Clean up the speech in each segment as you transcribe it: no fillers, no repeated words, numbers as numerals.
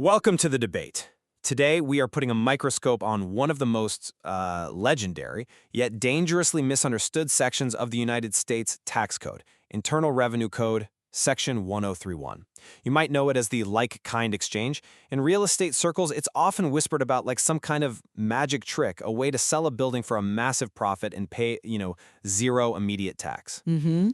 Welcome to the debate. Today, we are putting a microscope on one of the most legendary, yet dangerously misunderstood sections of the United States tax code, Internal Revenue Code, Section 1031. You might know it as the like-kind exchange. In real estate circles, it's often whispered about like some kind of magic trick, a way to sell a building for a massive profit and pay, zero immediate tax.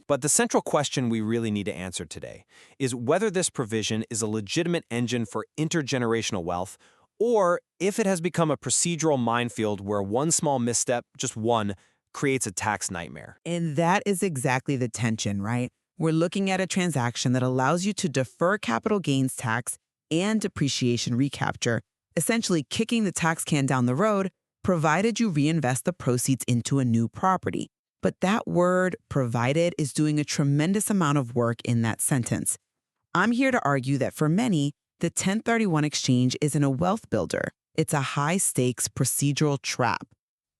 But the central question we really need to answer today is whether this provision is a legitimate engine for intergenerational wealth, or if it has become a procedural minefield where one small misstep, just one, creates a tax nightmare. And that is exactly the tension, right? We're looking at a transaction that allows you to defer capital gains tax and depreciation recapture, essentially kicking the tax can down the road, provided you reinvest the proceeds into a new property. But that word, provided, is doing a tremendous amount of work in that sentence. I'm here to argue that for many, the 1031 exchange isn't a wealth builder. It's a high-stakes procedural trap.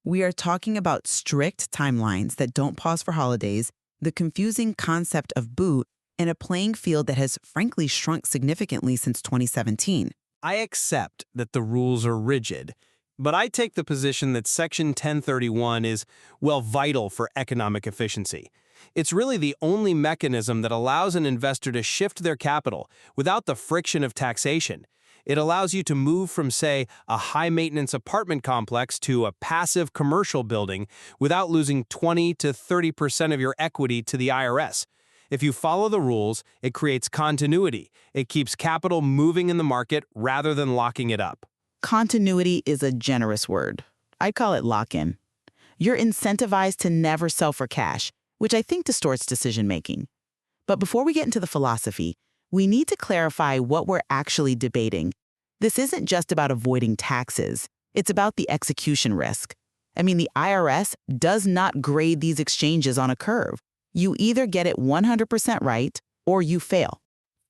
We are talking about strict timelines that don't pause for holidays, the confusing concept of boot, and a playing field that has frankly shrunk significantly since 2017. I accept that the rules are rigid, but I take the position that Section 1031 is, vital for economic efficiency. It's really the only mechanism that allows an investor to shift their capital without the friction of taxation. It allows you to move from, say, a high-maintenance apartment complex to a passive commercial building without losing 20 to 30% of your equity to the IRS. If you follow the rules, it creates continuity. It keeps capital moving in the market rather than locking it up. Continuity is a generous word. I'd call it lock-in. You're incentivized to never sell for cash, which I think distorts decision-making. But before we get into the philosophy, we need to clarify what we're actually debating. This isn't just about avoiding taxes. It's about the execution risk. I mean, the IRS does not grade these exchanges on a curve. You either get it 100% right or you fail.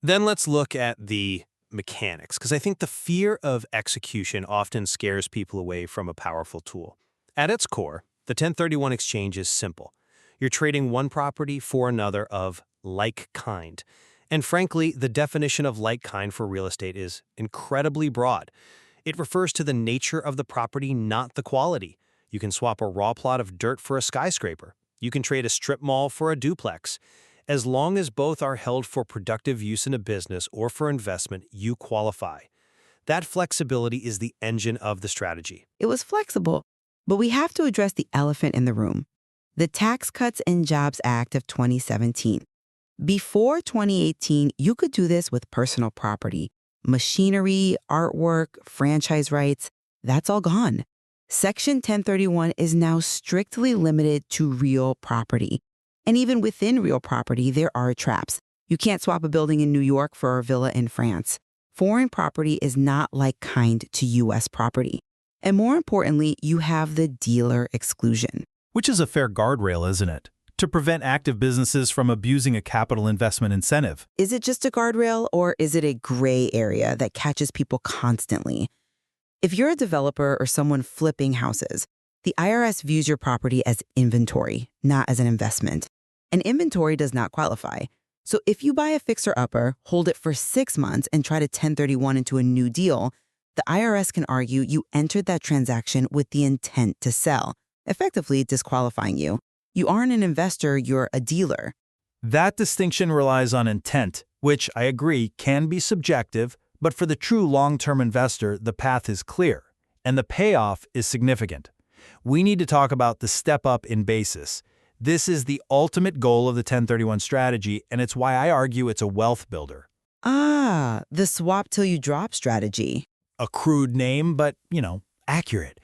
Then let's look at the mechanics, because I think the fear of execution often scares people away from a powerful tool. At its core, the 1031 exchange is simple. You're trading one property for another of like kind. And frankly, the definition of like kind for real estate is incredibly broad. It refers to the nature of the property, not the quality. You can swap a raw plot of dirt for a skyscraper. You can trade a strip mall for a duplex. As long as both are held for productive use in a business or for investment, you qualify. That flexibility is the engine of the strategy. It was flexible, but we have to address the elephant in the room. The Tax Cuts and Jobs Act of 2017. Before 2018, you could do this with personal property, machinery, artwork, franchise rights. That's all gone. Section 1031 is now strictly limited to real property. And even within real property, there are traps. You can't swap a building in New York for a villa in France. Foreign property is not like kind to U.S. property. And more importantly, you have the dealer exclusion. Which is a fair guardrail, isn't it? To prevent active businesses from abusing a capital investment incentive. Is it just a guardrail, or is it a gray area that catches people constantly? If you're a developer or someone flipping houses, the IRS views your property as inventory, not as an investment. And inventory does not qualify. So if you buy a fixer-upper, hold it for 6 months, and try to 1031 into a new deal, the IRS can argue you entered that transaction with the intent to sell, effectively disqualifying you. You aren't an investor, you're a dealer. That distinction relies on intent, which, I agree, can be subjective, but for the true long-term investor, the path is clear, and the payoff is significant. We need to talk about the step up in basis. This is the ultimate goal of the 1031 strategy, and it's why I argue it's a wealth builder. Ah, the swap till you drop strategy. A crude name, but, accurate.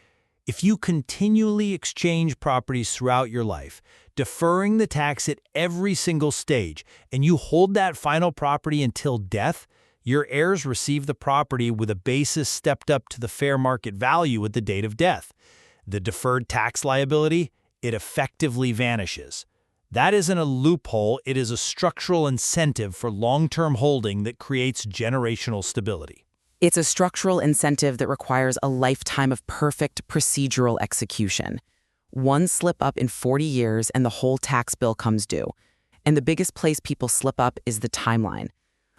If you continually exchange properties throughout your life, deferring the tax at every single stage, and you hold that final property until death, your heirs receive the property with a basis stepped up to the fair market value at the date of death. The deferred tax liability, it effectively vanishes. That isn't a loophole, it is a structural incentive for long-term holding that creates generational stability. It's a structural incentive that requires a lifetime of perfect procedural execution. One slip up in 40 years and the whole tax bill comes due. And the biggest place people slip up is the timeline.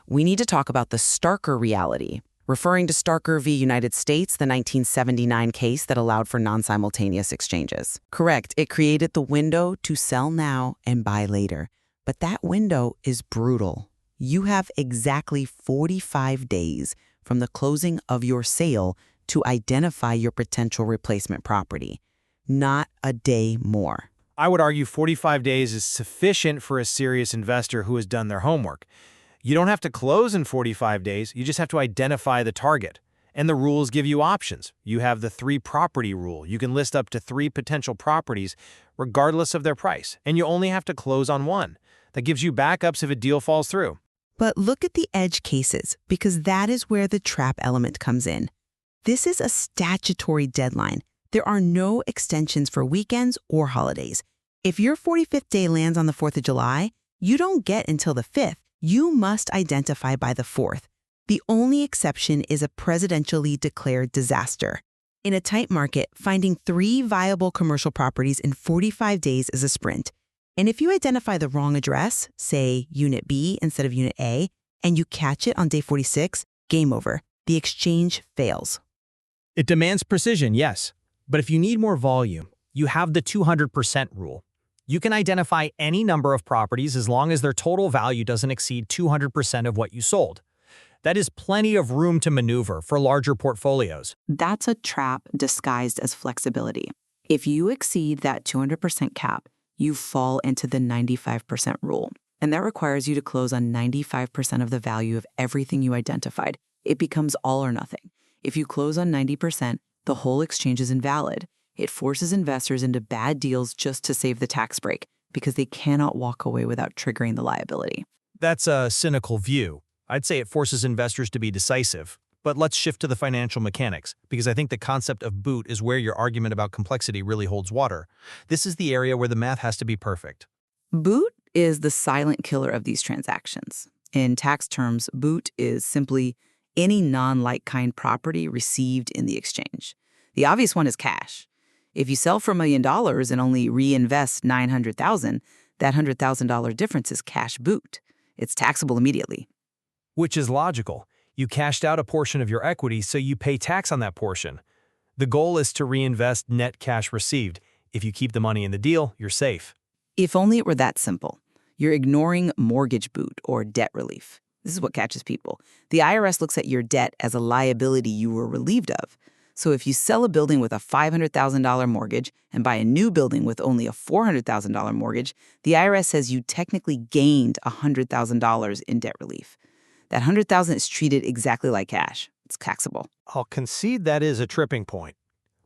We need to talk about the starker reality. referring to Starker v. United States, the 1979 case that allowed for non-simultaneous exchanges. Correct, it created the window to sell now and buy later. But that window is brutal. You have exactly 45 days from the closing of your sale to identify your potential replacement property, not a day more. I would argue 45 days is sufficient for a serious investor who has done their homework. You don't have to close in 45 days, you just have to identify the target. And the rules give you options. You have the 3-property rule. You can list up to 3 potential properties regardless of their price, and you only have to close on one. That gives you backups if a deal falls through. But look at the edge cases, because that is where the trap element comes in. This is a statutory deadline. There are no extensions for weekends or holidays. If your 45th day lands on the 4th of July, you don't get until the 5th. You must identify by the 4th. The only exception is a presidentially declared disaster. In a tight market, finding 3 viable commercial properties in 45 days is a sprint. And if you identify the wrong address, say Unit B instead of Unit A, and you catch it on day 46, game over. The exchange fails. It demands precision, yes. But if you need more volume, you have the 200% rule. You can identify any number of properties as long as their total value doesn't exceed 200% of what you sold. That is plenty of room to maneuver for larger portfolios. That's a trap disguised as flexibility. If you exceed that 200% cap, you fall into the 95% rule. And that requires you to close on 95% of the value of everything you identified. It becomes all or nothing. If you close on 90%, the whole exchange is invalid. It forces investors into bad deals just to save the tax break because they cannot walk away without triggering the liability. That's a cynical view. I'd say it forces investors to be decisive. But let's shift to the financial mechanics, because I think the concept of boot is where your argument about complexity really holds water. This is the area where the math has to be perfect. Boot is the silent killer of these transactions. In tax terms, boot is simply any non-like-kind property received in the exchange. The obvious one is cash. If you sell for $1 million and only reinvest $900,000, that $100,000 difference is cash boot. It's taxable immediately. Which is logical. You cashed out a portion of your equity, so you pay tax on that portion. The goal is to reinvest net cash received. If you keep the money in the deal, you're safe. If only it were that simple. You're ignoring mortgage boot or debt relief. This is what catches people. The IRS looks at your debt as a liability you were relieved of. So if you sell a building with a $500,000 mortgage and buy a new building with only a $400,000 mortgage, the IRS says you technically gained $100,000 in debt relief. That $100,000 is treated exactly like cash. It's taxable. I'll concede that is a tripping point.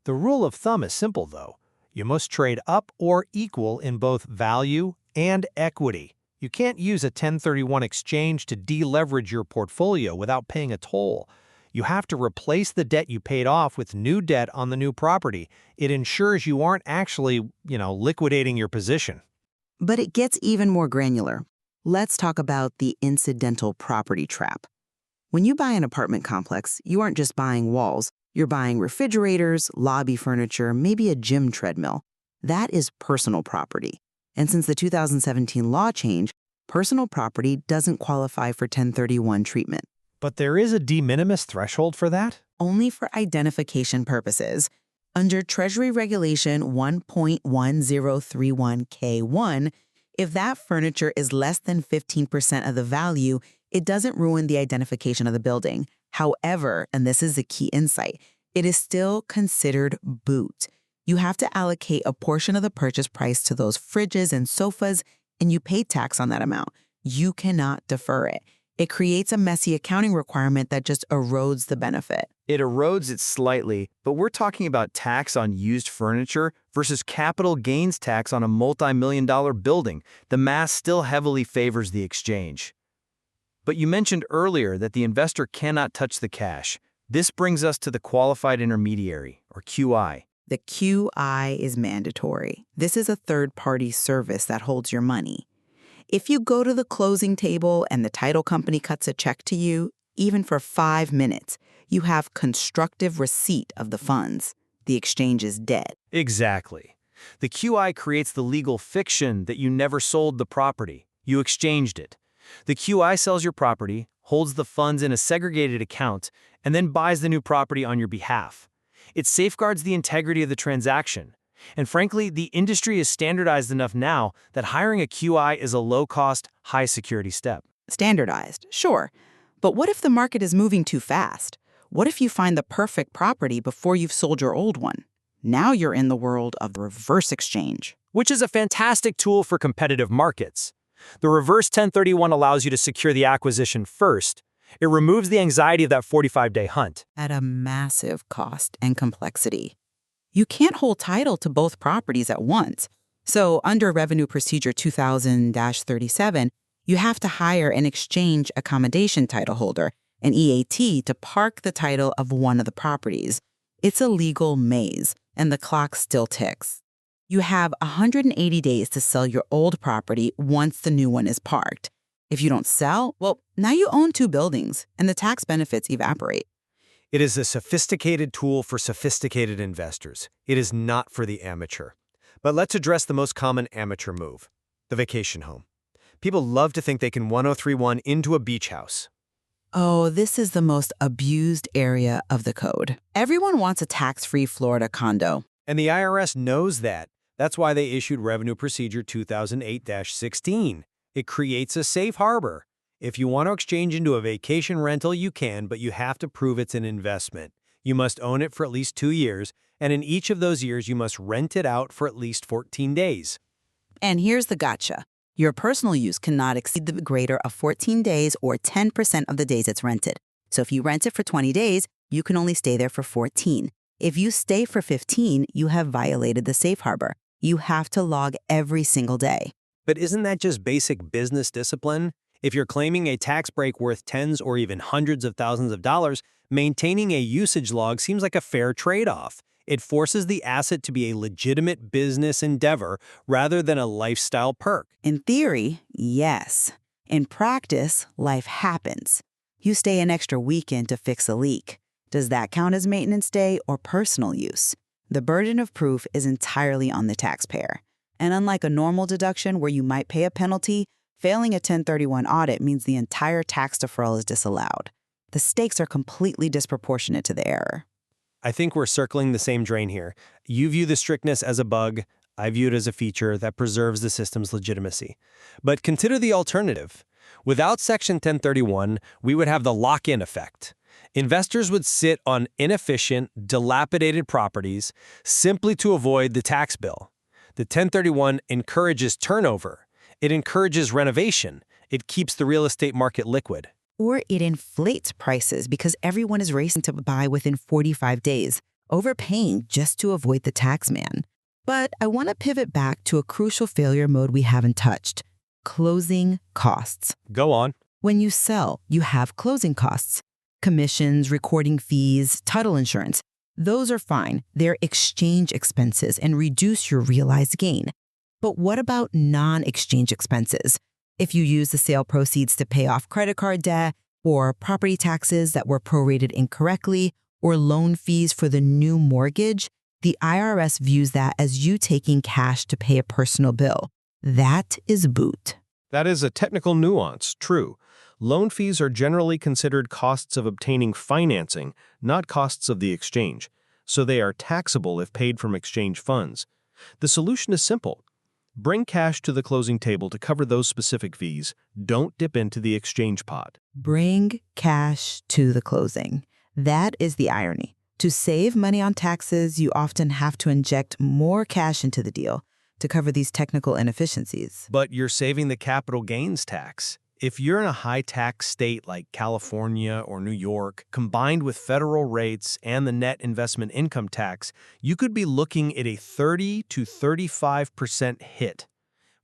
The rule of thumb is simple, though. You must trade up or equal in both value and equity. You can't use a 1031 exchange to deleverage your portfolio without paying a toll. You have to replace the debt you paid off with new debt on the new property. It ensures you aren't actually, liquidating your position. But it gets even more granular. Let's talk about the incidental property trap. When you buy an apartment complex, you aren't just buying walls. You're buying refrigerators, lobby furniture, maybe a gym treadmill. That is personal property. And since the 2017 law change, personal property doesn't qualify for 1031 treatment. But there is a de minimis threshold for that? Only for identification purposes. Under Treasury Regulation 1.1031K1, if that furniture is less than 15% of the value, it doesn't ruin the identification of the building. However, and this is the key insight, it is still considered boot. You have to allocate a portion of the purchase price to those fridges and sofas, and you pay tax on that amount. You cannot defer it. It creates a messy accounting requirement that just erodes the benefit. It erodes it slightly, but we're talking about tax on used furniture versus capital gains tax on a multi-million-dollar building. The math still heavily favors the exchange. But you mentioned earlier that the investor cannot touch the cash. This brings us to the qualified intermediary, or QI. The QI is mandatory. This is a third-party service that holds your money. If you go to the closing table and the title company cuts a check to you, even for 5 minutes, you have constructive receipt of the funds. The exchange is dead. Exactly. The QI creates the legal fiction that you never sold the property. You exchanged it. The QI sells your property, holds the funds in a segregated account, and then buys the new property on your behalf. It safeguards the integrity of the transaction. And frankly, the industry is standardized enough now that hiring a QI is a low-cost, high-security step. Standardized, sure. But what if the market is moving too fast? What if you find the perfect property before you've sold your old one? Now you're in the world of the reverse exchange. Which is a fantastic tool for competitive markets. The reverse 1031 allows you to secure the acquisition first. It removes the anxiety of that 45-day hunt. At a massive cost and complexity. You can't hold title to both properties at once. So under Revenue Procedure 2000-37, you have to hire an exchange accommodation title holder, an EAT, to park the title of one of the properties. It's a legal maze, and the clock still ticks. You have 180 days to sell your old property once the new one is parked. If you don't sell, well, now you own two buildings, and the tax benefits evaporate. It is a sophisticated tool for sophisticated investors. It is not for the amateur. But let's address the most common amateur move, the vacation home. People love to think they can 1031 into a beach house. Oh, this is the most abused area of the code. Everyone wants a tax-free Florida condo. And the IRS knows that. That's why they issued Revenue Procedure 2008-16. It creates a safe harbor. If you want to exchange into a vacation rental, you can, but you have to prove it's an investment. You must own it for at least 2 years, and in each of those years, you must rent it out for at least 14 days. And here's the gotcha. Your personal use cannot exceed the greater of 14 days or 10% of the days it's rented. So if you rent it for 20 days, you can only stay there for 14. If you stay for 15, you have violated the safe harbor. You have to log every single day. But isn't that just basic business discipline? If you're claiming a tax break worth tens or even hundreds of thousands of dollars, maintaining a usage log seems like a fair trade-off. It forces the asset to be a legitimate business endeavor rather than a lifestyle perk. In theory, yes. In practice, life happens. You stay an extra weekend to fix a leak. Does that count as maintenance day or personal use? The burden of proof is entirely on the taxpayer. And unlike a normal deduction where you might pay a penalty, failing a 1031 audit means the entire tax deferral is disallowed. The stakes are completely disproportionate to the error. I think we're circling the same drain here. You view the strictness as a bug. I view it as a feature that preserves the system's legitimacy. But consider the alternative. Without Section 1031, we would have the lock-in effect. Investors would sit on inefficient, dilapidated properties simply to avoid the tax bill. The 1031 encourages turnover. It encourages renovation. It keeps the real estate market liquid. Or it inflates prices because everyone is racing to buy within 45 days, overpaying just to avoid the tax man. But I want to pivot back to a crucial failure mode we haven't touched: closing costs. Go on. When you sell, you have closing costs. Commissions, recording fees, title insurance. Those are fine. They're exchange expenses and reduce your realized gain. But what about non-exchange expenses? If you use the sale proceeds to pay off credit card debt, or property taxes that were prorated incorrectly, or loan fees for the new mortgage, the IRS views that as you taking cash to pay a personal bill. That is boot. That is a technical nuance, true. Loan fees are generally considered costs of obtaining financing, not costs of the exchange, so they are taxable if paid from exchange funds. The solution is simple. Bring cash to the closing table to cover those specific fees. Don't dip into the exchange pot. Bring cash to the closing. That is the irony. To save money on taxes, you often have to inject more cash into the deal to cover these technical inefficiencies. But you're saving the capital gains tax. If you're in a high-tax state like California or New York, combined with federal rates and the net investment income tax, you could be looking at a 30 to 35% hit.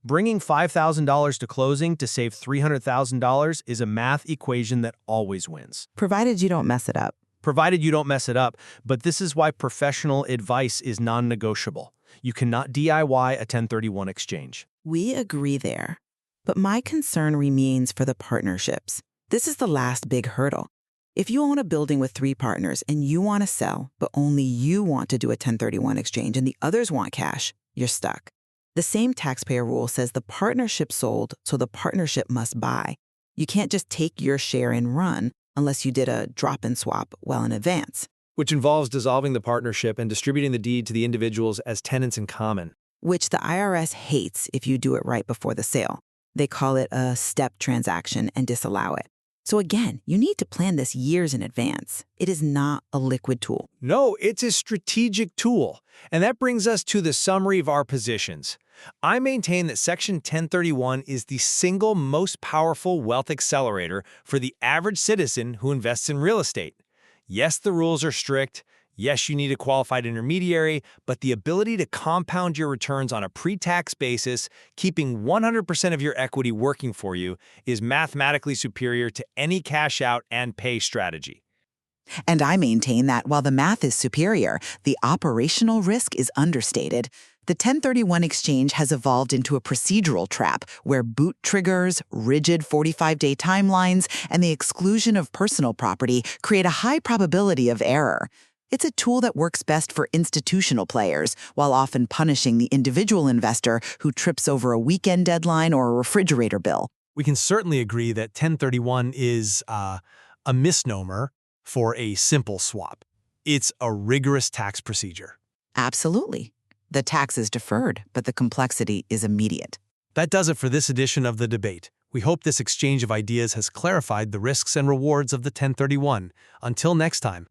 Bringing $5,000 to closing to save $300,000 is a math equation that always wins. Provided you don't mess it up. Provided you don't mess it up, but this is why professional advice is non-negotiable. You cannot DIY a 1031 exchange. We agree there. But my concern remains for the partnerships. This is the last big hurdle. If you own a building with 3 partners and you want to sell, but only you want to do a 1031 exchange and the others want cash, you're stuck. The same taxpayer rule says the partnership sold, so the partnership must buy. You can't just take your share and run unless you did a drop-in swap well in advance, Which involves dissolving the partnership and distributing the deed to the individuals as tenants in common. which the IRS hates if you do it right before the sale. They call it a step transaction and disallow it. So again, you need to plan this years in advance. It is not a liquid tool. No, it's a strategic tool. And that brings us to the summary of our positions. I maintain that Section 1031 is the single most powerful wealth accelerator for the average citizen who invests in real estate. Yes, the rules are strict. Yes, you need a qualified intermediary, but the ability to compound your returns on a pre-tax basis, keeping 100% of your equity working for you, is mathematically superior to any cash-out and pay strategy. And I maintain that while the math is superior, the operational risk is understated. The 1031 exchange has evolved into a procedural trap where boot triggers, rigid 45-day timelines, and the exclusion of personal property create a high probability of error. It's a tool that works best for institutional players, while often punishing the individual investor who trips over a weekend deadline or a refrigerator bill. We can certainly agree that 1031 is a misnomer for a simple swap. It's a rigorous tax procedure. Absolutely. The tax is deferred, but the complexity is immediate. That does it for this edition of The Debate. We hope this exchange of ideas has clarified the risks and rewards of the 1031. Until next time.